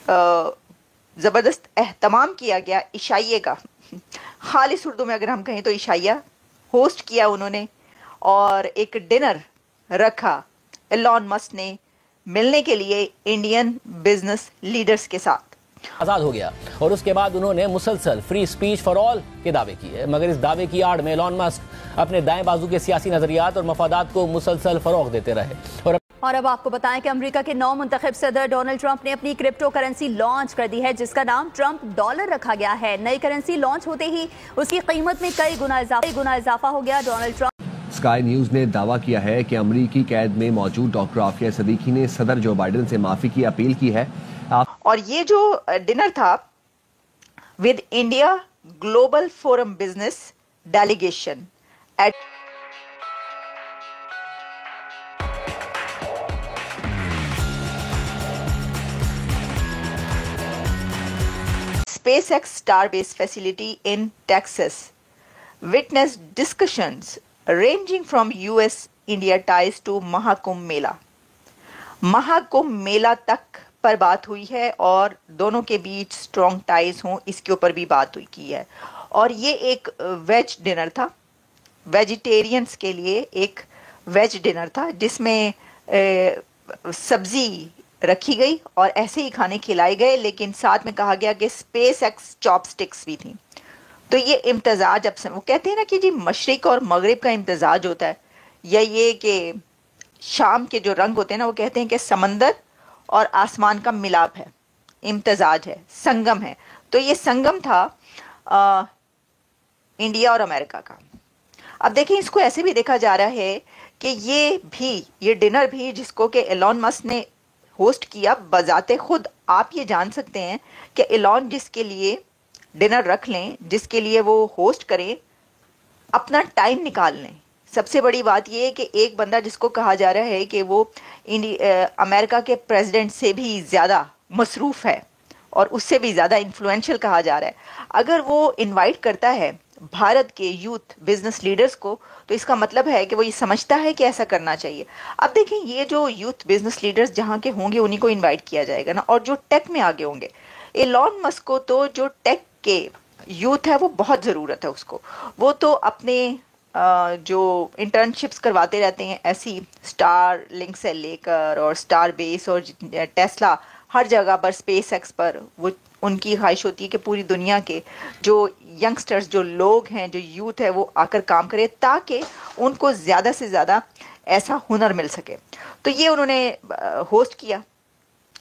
ज़बरदस्त एहतमाम किया गया इशाइये का, खालिस उर्दू में अगर हम कहें तो इशाइया होस्ट किया उन्होंने, और एक डिनर रखा एलॉन मस्क ने मिलने के लिए इंडियन बिजनेस लीडर्स के साथ। आजाद हो गया और उसके बाद उन्होंने मुसलसल फ्री स्पीच फॉर ऑल के दावे किए, मगर इस दावे की आड़ में एलॉन मस्क अपने दाएं बाजू के सियासी नजरियात और मफादात को मुसलसल फरोग देते रहे। और अब आपको बताएं कि अमेरिका के नौ मुंतखब सदर डोनाल्ड ट्रंप ने अपनी क्रिप्टो करेंसी लॉन्च कर दी है, जिसका नाम ट्रंप डॉलर रखा गया है। नई करेंसी लॉन्च होते ही उसकी कीमत में कई गुना इजाफा हो गया। डोनाल्ड ट्रंप स्काई न्यूज ने दावा किया है कि अमरीकी कैद में मौजूद डॉक्टर आफिया सदीकी ने सदर जो बाइडेन से माफी की अपील की है। और ये जो डिनर था with India global forum business delegation at SpaceX Starbase facility in Texas witnessed discussions ranging from US-India ties to Mahakumbh Mela. Mahakumbh Mela तक पर बात हुई है और दोनों के बीच स्ट्रॉन्ग टाइज हों इसके ऊपर भी बात हुई की है। और ये एक वेज डिनर था, वेजिटेरियंस के लिए एक वेज डिनर था, जिसमें सब्जी रखी गई और ऐसे ही खाने खिलाए गए, लेकिन साथ में कहा गया कि स्पेस एक्स चॉपस्टिक्स भी थी। तो ये इम्तजाज, अब वो कहते हैं ना कि जी मशरिक और मगरिब का इम्तजाज होता है, या ये कि शाम के जो रंग होते हैं ना, वो कहते हैं कि समंदर और आसमान का मिलाप है, इम्तजाज है, संगम है। तो ये संगम था इंडिया और अमेरिका का। अब देखें, इसको ऐसे भी देखा जा रहा है कि ये डिनर भी जिसको कि एलॉन मस्क ने होस्ट किया, बजाते खुद आप ये जान सकते हैं कि एलॉन जिसके लिए डिनर रख लें, जिसके लिए वो होस्ट करें, अपना टाइम निकाल लें। सबसे बड़ी बात ये है कि एक बंदा जिसको कहा जा रहा है कि वो अमेरिका के प्रेसिडेंट से भी ज़्यादा मसरूफ़ है और उससे भी ज़्यादा इन्फ्लुएंशियल कहा जा रहा है, अगर वो इनवाइट करता है भारत के यूथ बिजनेस लीडर्स को, तो इसका मतलब है कि वो ये समझता है कि ऐसा करना चाहिए। अब देखें, ये जो यूथ बिजनेस लीडर्स जहाँ के होंगे उन्हीं को इनवाइट किया जाएगा ना, और जो टेक में आगे होंगे, एलॉन मस्क को तो जो टेक के यूथ है वो बहुत ज़रूरत है उसको। वो तो अपने जो इंटर्नशिप्स करवाते रहते हैं ऐसी स्टार लिंक से लेकर और स्टार बेस और टेस्ला, हर जगह पर स्पेस एक्स पर वो उनकी ख्वाहिश होती है कि पूरी दुनिया के जो यंगस्टर्स, जो लोग हैं, जो यूथ है, वो आकर काम करे ताकि उनको ज़्यादा से ज़्यादा ऐसा हुनर मिल सके। तो ये उन्होंने होस्ट किया।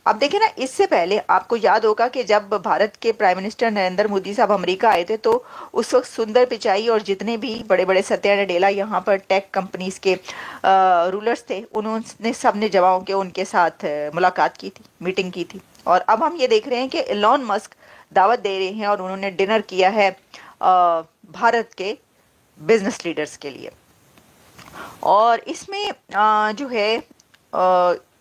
अब देखें ना, इससे पहले आपको याद होगा कि जब भारत के प्राइम मिनिस्टर नरेंद्र मोदी साहब अमेरिका आए थे, तो उस वक्त सुंदर पिचाई और जितने भी बड़े बड़े सत्या नडेला यहाँ पर टेक कंपनीज के रूलर्स थे, उन्होंने सब ने जवाओं के उनके साथ मुलाकात की थी, मीटिंग की थी। और अब हम ये देख रहे हैं कि एलॉन मस्क दावत दे रहे हैं और उन्होंने डिनर किया है भारत के बिजनेस लीडर्स के लिए। और इसमें जो है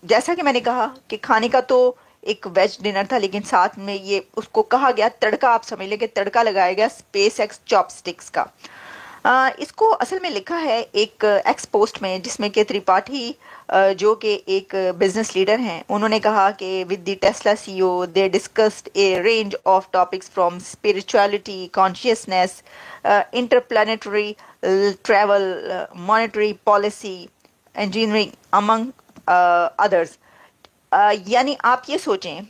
जैसा कि मैंने कहा कि खाने का तो एक वेज डिनर था, लेकिन साथ में ये उसको कहा गया तड़का, आप समझ लें कि तड़का लगाया गया स्पेस एक्स चॉपस्टिक्स का। इसको असल में लिखा है एक एक्स पोस्ट में, जिसमें कि त्रिपाठी जो कि एक बिजनेस लीडर हैं, उन्होंने कहा कि with the Tesla CEO they discussed A range of topics from spirituality, consciousness, interplanetary travel, monetary policy, engineering among others. यानी आप ये सोचें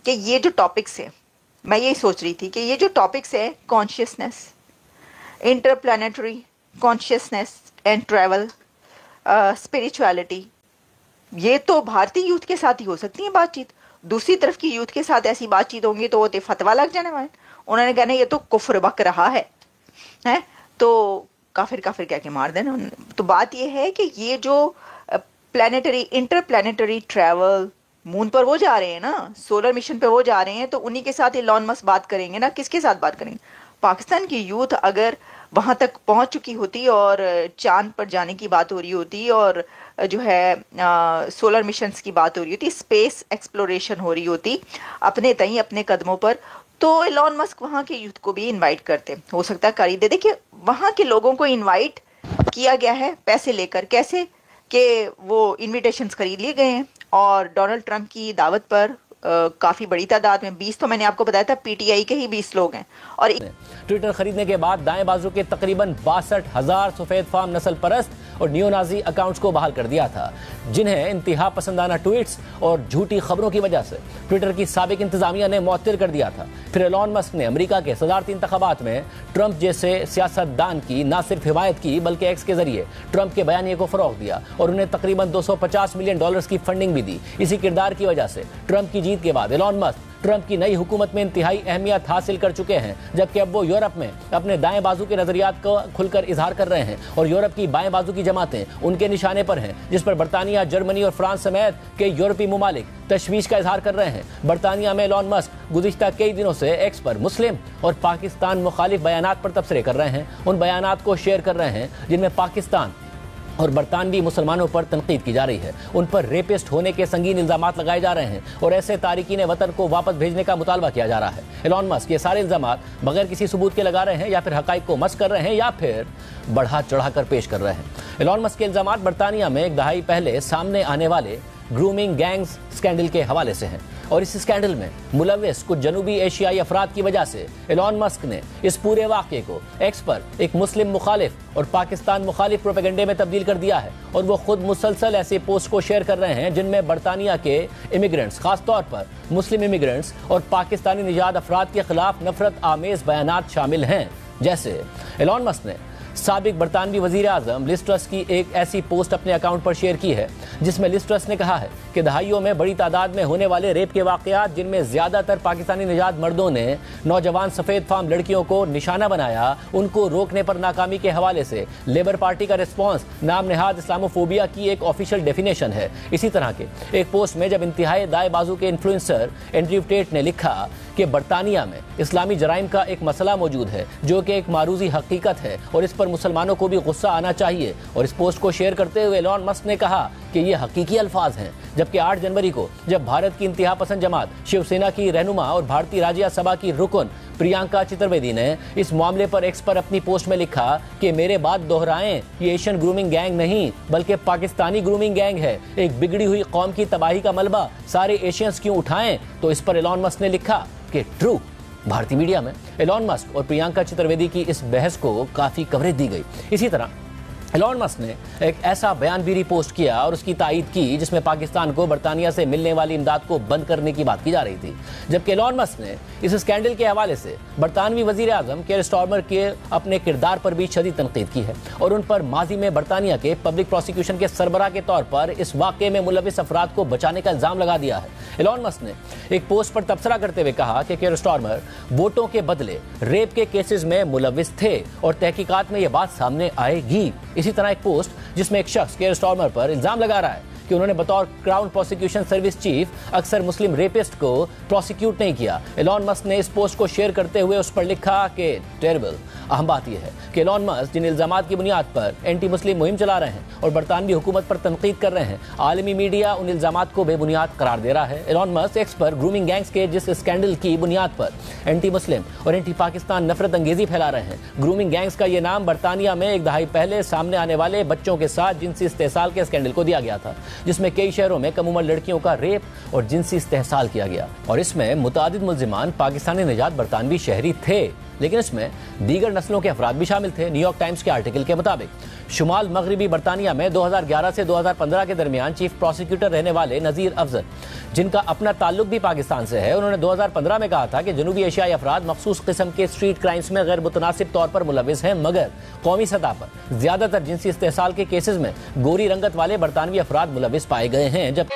कि ये जो टॉपिक्स है, मैं यही सोच रही थी कि ये जो टॉपिक्स है, consciousness, interplanetary consciousness and travel, spirituality, ये तो भारतीय यूथ के साथ ही हो सकती है बातचीत। दूसरी तरफ की यूथ के साथ ऐसी बातचीत होंगी तो वो तो फतवा लग जाने वाले। उन्होंने कहना ये तो कुफ्र बक रहा है तो काफिर काफिर कह के मार देना। तो बात ये है कि ये जो प्लानिटरी इंटरप्लानिटरी ट्रैवल, मून पर वो जा रहे हैं ना, सोलर मिशन पे वो जा रहे हैं, तो उन्हीं के साथ एलॉन मस्क बात करेंगे ना। किसके साथ बात करेंगे? पाकिस्तान की यूथ अगर वहां तक पहुंच चुकी होती और चांद पर जाने की बात हो रही होती और जो है सोलर मिशंस की बात हो रही होती, स्पेस एक्सप्लोरेशन हो रही होती अपने तई अपने कदमों पर, तो एलॉन मस्क वहां के यूथ को भी इनवाइट करते, हो सकता है कर ही दे। देखिए वहां के लोगों को इनवाइट किया गया है पैसे लेकर, कैसे कि वो इनविटेशंस खरीद लिए गए हैं और डोनाल्ड ट्रंप की दावत पर काफी बड़ी तादाद में, 20 तो मैंने आपको बताया था पीटीआई के ही 20 लोग हैं। और ट्विटर खरीदने के बाद दाएं बाजू के तकरीबन 62,000 सफेद फार्म नस्ल परस्त और नियोनाजी अकाउंट्स को बहाल कर दिया था, जिन्हें इंतहा पसंदाना ट्वीट्स और झूठी खबरों की वजह से ट्विटर की साबिक इंतजामिया ने मुअत्तल कर दिया था। फिर एलॉन मस्क ने अमेरिका के सदारती इंतखाबात में ट्रंप जैसे सियासतदान की न सिर्फ हिमायत की बल्कि एक्स के जरिए ट्रंप के बयानिए को फरोग दिया और उन्हें तकरीबन $250 मिलियन की फंडिंग भी दी। इसी किरदार की वजह से ट्रंप की जीत के बाद एलॉन मस्क ट्रंप की नई हुकूमत में इंतहाई अहमियत हासिल कर चुके हैं, जबकि अब वो यूरोप में अपने दाएं बाजू के नजरियात को खुलकर इजहार कर रहे हैं और यूरोप की बाएं बाजू की जमातें उनके निशाने पर हैं, जिस पर बरतानिया, जर्मनी और फ्रांस समेत के यूरोपीय मुमालिक तशवीश का इजहार कर रहे हैं। बरतानिया में एलॉन मस्क गुज़िश्ता कई दिनों से एक्स पर मुस्लिम और पाकिस्तान मुखालिफ बयानात पर तबसरे कर रहे हैं, उन बयानात को शेयर कर रहे हैं जिनमें पाकिस्तान और बरतानवी मुसलमानों पर तनकीद की जा रही है, उन पर रेपिस्ट होने के संगीन इल्जामात लगाए जा रहे हैं और ऐसे तारिकीन वतन को वापस भेजने का मुतालबा किया जा रहा है। एलॉन मस्क ये सारे इल्जामात बगैर किसी सबूत के लगा रहे हैं या फिर हकाइक को मस्क कर रहे हैं या फिर बढ़ा चढ़ाकर पेश कर रहे हैं। एलॉन मस्क के इल्जामात बरतानिया में एक दहाई पहले सामने आने वाले ग्रूमिंग गैंग्स स्कैंडल के हवाले से हैं और इस स्कैंडल में मुलव्विस कुछ जनूबी एशियाई अफराद की वजह से एलॉन मस्क ने इस पूरे वाक़े को एक्स पर एक मुस्लिम मुखालिफ और पाकिस्तान मुखालिफ प्रोपेगेंडे में तब्दील कर दिया है और वो खुद मुसलसल ऐसे पोस्ट को शेयर कर रहे हैं जिनमें बरतानिया के इमिग्रेंट्स, खासतौर पर मुस्लिम इमिग्रेंट्स और पाकिस्तानी निजात अफराद के खिलाफ नफरत आमेज बयानात शामिल हैं। जैसे एलॉन मस्क ने साबिक बरतानवी वजीर आजम लिज ट्रस की एक ऐसी पोस्ट अपने अकाउंट पर शेयर की है जिसमें लिज ट्रस ने कहा है कि दहाइयों में बड़ी तादाद में होने वाले रेप के वाकयात, जिनमें ज्यादातर पाकिस्तानी निजात मर्दों ने नौजवान सफेद फार्म लड़कियों को निशाना बनाया, उनको रोकने पर नाकामी के हवाले से लेबर पार्टी का रिस्पॉन्स नाम नेहाद इस्लामोफोबिया की एक ऑफिशियल डेफिनेशन है। इसी तरह के एक पोस्ट में जब इंतहाई दाएं बाजू के इन्फ्लुएंसर एंड्रयू टेट ने लिखा कि बरतानिया में इस्लामी जराइम का एक मसला मौजूद है जो कि एक मारूजी हकीकत है और इस पर मुसलमानों को भी गुस्सा आना चाहिए, और इस पोस्ट को शेयर करते हुए एलॉन मस्क ने कहा कि ये हकीकी अल्फाज हैं। जबकि 8 जनवरी को जब भारत की इंतहा पसंद जमात शिवसेना की रहनुमा और भारतीय राज्यसभा की रुकन प्रियंका चतुर्वेदी ने इस मामले पर एक्स पर अपनी पोस्ट में लिखा कि मेरे बात दोहराएं, ये एशियन ग्रूमिंग गैंग नहीं बल्कि पाकिस्तानी ग्रूमिंग गैंग है, एक बिगड़ी हुई कौम की तबाही का मलबा सारे एशियंस क्यों उठाएं। तो इस पर एलॉन मस्क ने लिखा कि ट्रू। भारतीय मीडिया में एलॉन मस्क और प्रियंका चतुर्वेदी की इस बहस को काफी कवरेज दी गई। इसी तरह एलॉन मस्क ने एक ऐसा बयान भी रिपोस्ट किया और उसकी तायीद की जिसमें पाकिस्तान को बरतानिया से मिलने वाली इमदाद को बंद करने की बात की जा रही थी, जबकि एलॉन मस्क ने इस स्कैंडल के हवाले से बरतानवी वजीर आजम केयर स्टारमर के अपने किरदार पर भी शदीद तनकीद की है और उन पर माजी में बरतानिया के पब्लिक प्रोसिक्यूशन के सरबराह के तौर पर इस वाक़े में मुलविस अफराद को बचाने का इल्जाम लगा दिया है। एलॉन मस्क ने एक पोस्ट पर तबसरा करते हुए कहा कि केयर स्टारमर वोटों के बदले रेप के केसेस में मुलविस थे और तहकीकात में यह बात सामने आएगी। इसी तरह एक पोस्ट जिसमें एक शख्स केयर स्टारमर पर इल्जाम लगा रहा है कि उन्होंने बतौर क्राउन प्रोसिक्यूशन सर्विस चीफ अक्सर मुस्लिम रेपिस्ट को प्रोसिक्यूट नहीं किया। एलॉन मस्क ने इस पोस्ट को शेयर करते हुए उस पर लिखा कि टेरिबल। अहम बात यह है कि एलॉन मस्क जिन इल्जामात की बुनियाद पर एंटी मुस्लिम मुहिम चला रहे हैं और बरतानवी हुकूमत पर तनकीद कर रहे हैं, आलमी मीडिया उन इल्जामात को बेबुनियाद करार दे रहा है। एलॉन मस्क एक्स पर ग्रूमिंग गैंग्स के जिस स्कैंडल की बुनियाद पर एंटी मुस्लिम और एंटी पाकिस्तान नफरत अंगेजी फैला रहे हैं, ग्रूमिंग गैंग्स का यह नाम बरतानिया में एक दहाई पहले सामने आने वाले बच्चों के साथ जिनसी इस्तेहसाल के स्कैंडल को दिया गया था, जिसमें कई शहरों में कम उम्र लड़कियों का रेप और जिनसी इस्तेहसाल किया गया और इसमें मुतादिद मुल्जिमान पाकिस्तानी निजात बरतानवी शहरी थे, लेकिन इसमें दीगर नस्लों के अफराद भी शामिल थे। न्यूयॉर्क टाइम्स के आर्टिकल के मुताबिक शुमाल मगरबी बरतानिया में 2011 से 2015 के दरमियान चीफ प्रोसिक्यूटर रहने वाले नजीर अफजल, जिनका अपना ताल्लुक भी पाकिस्तान से है, उन्होंने 2015 में कहा था कि जनूबी एशियाई अफराद मखसूस किस्म के स्ट्रीट क्राइम्स में गैर मुतनासिब तौर पर मुलविस हैं, मगर कौमी सतह पर ज्यादातर जिनसी इस्तेहसाल के केसेस में गोरी रंगत वाले बरतानवी अफराद मुलविस पाए गए हैं। जब